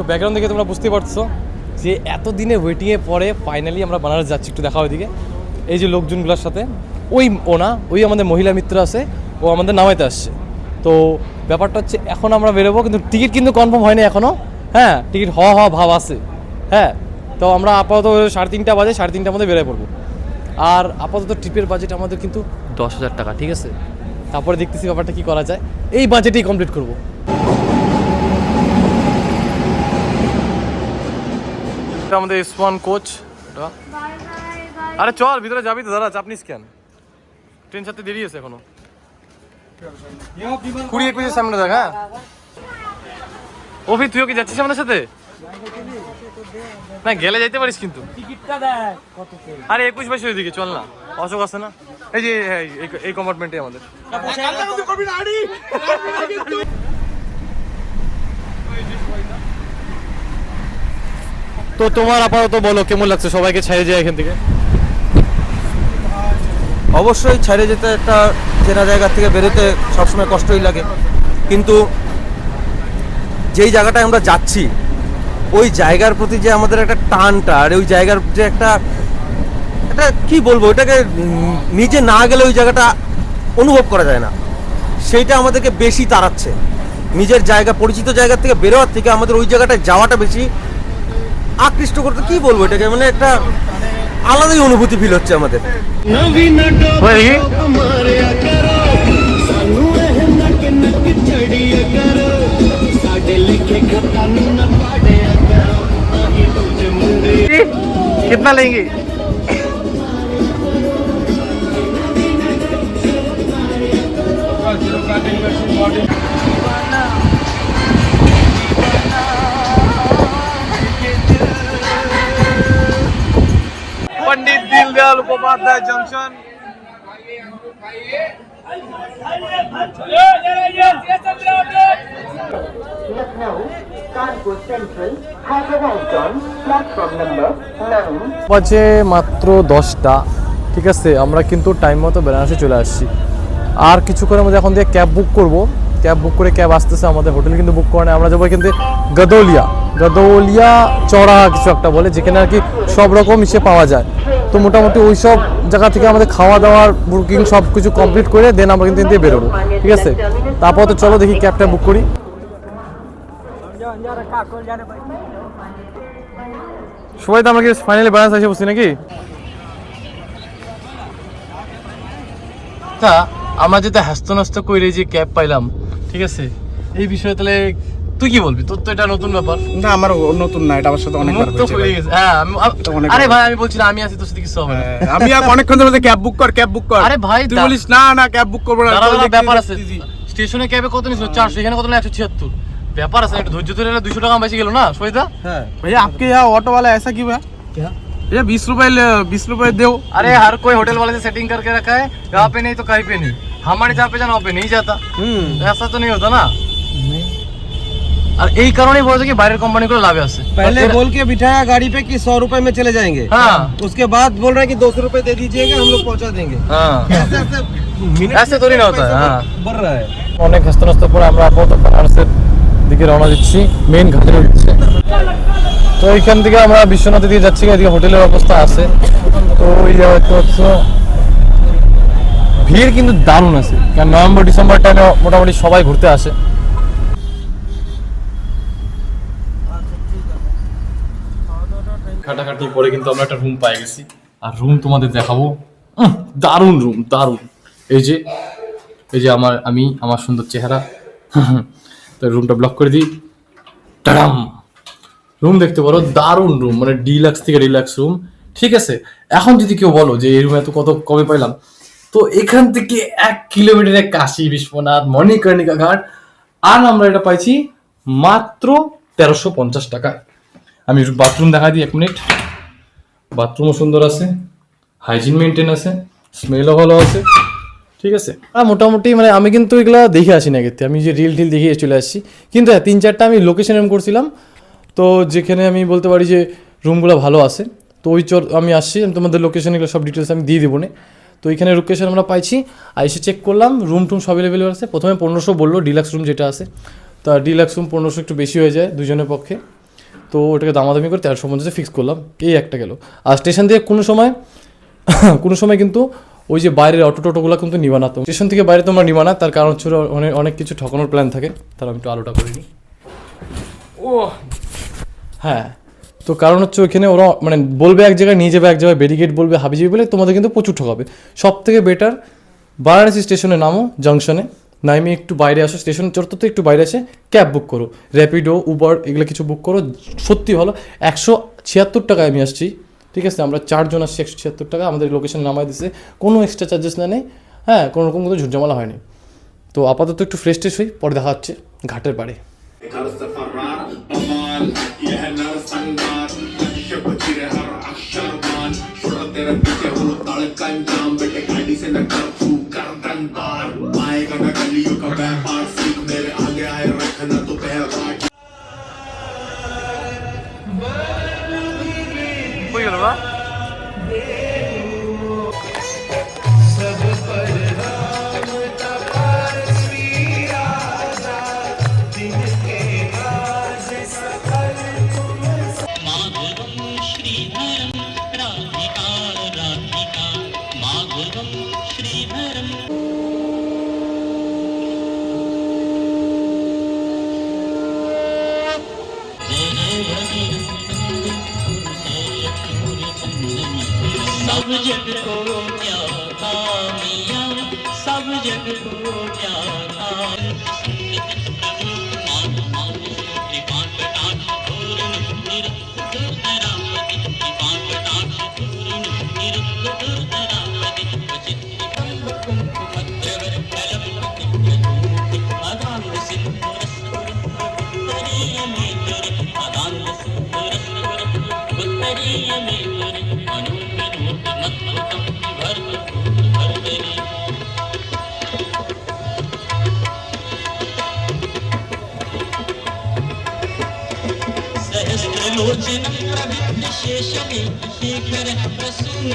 তো ব্যাকগ্রাউন্ড দেখে তোমরা বুঝতে পারছো যে এতদিনে ওয়েটিংয়ে পরে ফাইনালি আমরা বানারস যাচ্ছি। একটু দেখা ওইদিকে, এই যে লোকজনগুলোর সাথে, ওই আমাদের মহিলা মিত্র আছে, ও আমাদের নামাইতে আসছে। তো ব্যাপারটা হচ্ছে এখন আমরা বেরোবো, কিন্তু টিকিট কিন্তু কনফার্ম হয়নি এখনও। হ্যাঁ, টিকিট হওয়া ভাব আছে। হ্যাঁ, তো আমরা আপাতত 3:30 বাজে, 3:30টার মধ্যে বেরোয় পড়বো। আর আপাতত ট্রিপের বাজেট আমাদের কিন্তু 10,000 টাকা, ঠিক আছে? তারপরে দেখতেছি ব্যাপারটা কী করা যায়, এই বাজেটেই কমপ্লিট করবো। আমাদের S1 কোচ। আরে চল ভিতরে যাবি তো, দাদা চাপ নিস কেন? ট্রেন সাথে দেরি আছে এখনো, 20-21 সামনে দেখ। হ্যাঁ অভি, তুইও কি যাচ্ছিস আমাদের সাথে? না গেলে যাইতে পারিস কিন্তু। আরে 21-22 ওইদিকে চল না, অশোক আছে না, এই যে এই কম্পার্টমেন্টে আমাদের। তো তোমার আপাতত বলো কেমন লাগছে সবাইকে ছেড়ে যায় এখান থেকে? অবশ্যই ছেড়ে যেতে, একটা চেনা জায়গা থেকে বেরোতে সবসময় কষ্টই লাগে, কিন্তু যেই জায়গাটায় আমরা যাচ্ছি ওই জায়গার প্রতি যে আমাদের একটা টানটা, আর ওই জায়গার যে একটা কি বলবো, ওটাকে নিজে না গেলে ওই জায়গাটা অনুভব করা যায় না, সেইটা আমাদেরকে বেশি তাড়াচ্ছে। নিজের জায়গা, পরিচিত জায়গা থেকে বেরোয়ার থেকে আমাদের ওই জায়গাটায় যাওয়াটা বেশি আকৃষ্ট করতে, কি বলবো এটাকে, মানে একটা আলাদাই অনুভূতি ফিল হচ্ছে আমাদের। कितना लेंगे? पंडित दीनदयाल उपाध्याय जंक्शन। বাজে মাত্র 10টা, ঠিক আছে? আমরা কিন্তু টাইম মতো বেনারসে চলে আসছি। আর কিছুক্ষণের মধ্যে এখন দিয়ে ক্যাব বুক করব। ক্যাব বুক করে ক্যাব আসতেছে, আমাদের হোটেল কিন্তু বুক করে না। আমরা যাবো এখান থেকে গদৌলিয়া চড়া কিছু একটা বলে, যেখানে আর কি সব রকম ইসে পাওয়া যায়। তো মোটামুটি ওই সব জায়গা থেকে আমাদের খাওয়া দাওয়ার বুকিং সব কিছু কমপ্লিট করে দেন আমরা কিন্তু এখান থেকে বেরোবো, ঠিক আছে? তারপর তো চলো দেখি ক্যাবটা বুক করি। সবাই তো আমরা কি ফাইনালি বানারস এসে বসছি নাকি? তা আমরা যেটা হাস্ত করে যে ক্যাব পাইলাম, ঠিক আছে, এই বিষয়ে তাহলে তুই কি বলবি? তোর তো এটা নতুন ব্যাপার। না, আমার নতুন না, এটা আমার সাথে অনেকবার হয়েছে। হ্যাঁ, আরে ভাই আমি বলছি না, আমি আছি তোর সাথে কিছু হবে না। আমি অনেকক্ষণ ধরে ক্যাব বুক কর। আরে ভাই তুই বলিস না না ক্যাব বুক করবো না, ব্যাপার আছে। স্টেশনে ক্যাবে কত নিছিল? 400, এখানে কত না 176। ব্যাপার আছে, একটু ধৈর্য ধরে 200 টাকা বেশি গেল না সৈদা? হ্যাঁ भैया, आपके यहाँ ऑटो वाला ऐसा क्यों है? क्या भैया 20 रुपए दो। अरे हर कोई होटल वाले से सेटिंग करके रखा है, यहाँ पे नहीं तो कहीं पे नहीं। हमारे जहाँ पे जाना वहाँ पे नहीं जाता। ऐसा तो नहीं होता ना। और यही कारण ही बोल कि बाहर कंपनी को लाभ है। पहले बोल के बिठाया गाड़ी पे कि 100 रुपए में चले जाएंगे। हाँ, उसके बाद बोल रहे हैं कि 200 रुपए दे दीजिएगा, हम लोग पहुंचा देंगे। हाँ, ऐसे तो नहीं होता है। हाँ, बढ़ रहा है। অনেক হাসতে নাস্তে পরে আমরা আপাতত বানারসের দিকে রওনা দিচ্ছি, মেইন ঘাটের উদ্দেশ্যে। তো এইখান থেকে আমরা বিশ্বনাথের দিকে যাচ্ছি, এদিকে হোটেলের অবস্থা আছে। তো ওই জায়গাতে হচ্ছে ভিড় কিন্তু দারুণ আছে, কারণ নভেম্বর ডিসেম্বর টাইমে মোটামুটি সবাই ঘুরতে আসে। খাটাখাটি পরে কিন্তু আমরা একটা রুম পাই গেছি, আর রুম তোমাদের দেখাবো। দারুণ রুম, দারুণ। এই যে আমার সুন্দর চেহারা। তো রুমটা ব্লক করে দিই। টাডাম, রুম দেখতে পারো, দারুণ রুম, মানে ডিলাক্স থেকে রিল্যাক্স রুম, ঠিক আছে? এখন যদি কেউ বলো যে এই রুম এত কত কমে পাইলাম, তো এখান থেকে 1 কিলোমিটারে কাশী বিশ্বনাথ মণিকর্ণিকা ঘাট, আর আমরা এটা পাইছি মাত্র 1350 টাকায়। আমি বাথরুম দেখা দিই 1 মিনিট। বাথরুমও সুন্দর আছে, হাইজিন মেনটেন আছে, স্মেলও ভালো আছে, ঠিক আছে? আর মোটামুটি মানে আমি কিন্তু এগুলো দেখে আসি না ক্ষেত্রে, আমি যে রিল দেখে চলে আসছি। কিন্তু হ্যাঁ, 3-4টা আমি লোকেশন এম করছিলাম, তো যেখানে আমি বলতে পারি যে রুমগুলো ভালো আছে। তো ওই আমি আসছি, আমি তোমাদের লোকেশন এগুলো সব ডিটেলস আমি দিয়ে দেবো না। তো এখানে লোকেশন আমরা পাইছি, আর এসে চেক করলাম, রুম টুম সব অ্যাভেলেবেল আছে। প্রথমে 1500 বললো ডিলাক্স রুম যেটা আছে, তা ডিলাক্স রুম 1500 একটু বেশি হয়ে যায় দুজনের পক্ষে। তো ওটাকে দামাদামি করে 1350 ফিক্স করলাম, এই একটা গেল। আর স্টেশন দিয়ে কোনো সময় কোনো সময় কিন্তু ওই যে বাইরের অটো টোটোগুলো কিন্তু নিবা না, তো স্টেশন থেকে বাইরে তোমরা নিবা না, তার কারণ হচ্ছে অনেক অনেক কিছু ঠকানোর প্ল্যান থাকে। তার আমি একটু আলোটা করে নিই। ও হ্যাঁ, তো কারণ হচ্ছে ওইখানে ওরা মানে বলবে এক জায়গায়, নিয়ে যাবে এক জায়গায়, ব্যারিকেড বলবে, হাবিজাবি বলে, তোমাদের কিন্তু প্রচুর ঠকাবে। সব থেকে বেটার বারাণসী স্টেশনে নামো, জাংশনে নামি একটু বাইরে আসো, স্টেশন চত্বর একটু বাইরে আসে ক্যাব বুক করো, র্যাপিডো, উবার এগুলো কিছু বুক করো। সত্যি ভালো, 176 টাকায় আমি আসছি, ঠিক আছে? আমরা 4 জন আসছি, 176 টাকা আমাদের লোকেশন নামাই দিছে, কোনো এক্সট্রা চার্জেস নেই, হ্যাঁ, কোনো রকম কোনো ঝুটঝামেলা হয়নি। তো আপাতত একটু ফ্রেশ ট্রেশ হই, পরে দেখা হচ্ছে ঘাটের পাড়ে। सब जग को क्या था मियां, सब जग को क्या था। सहस्त्रलोचनं प्रविद्य शेषमे शेखर प्रसून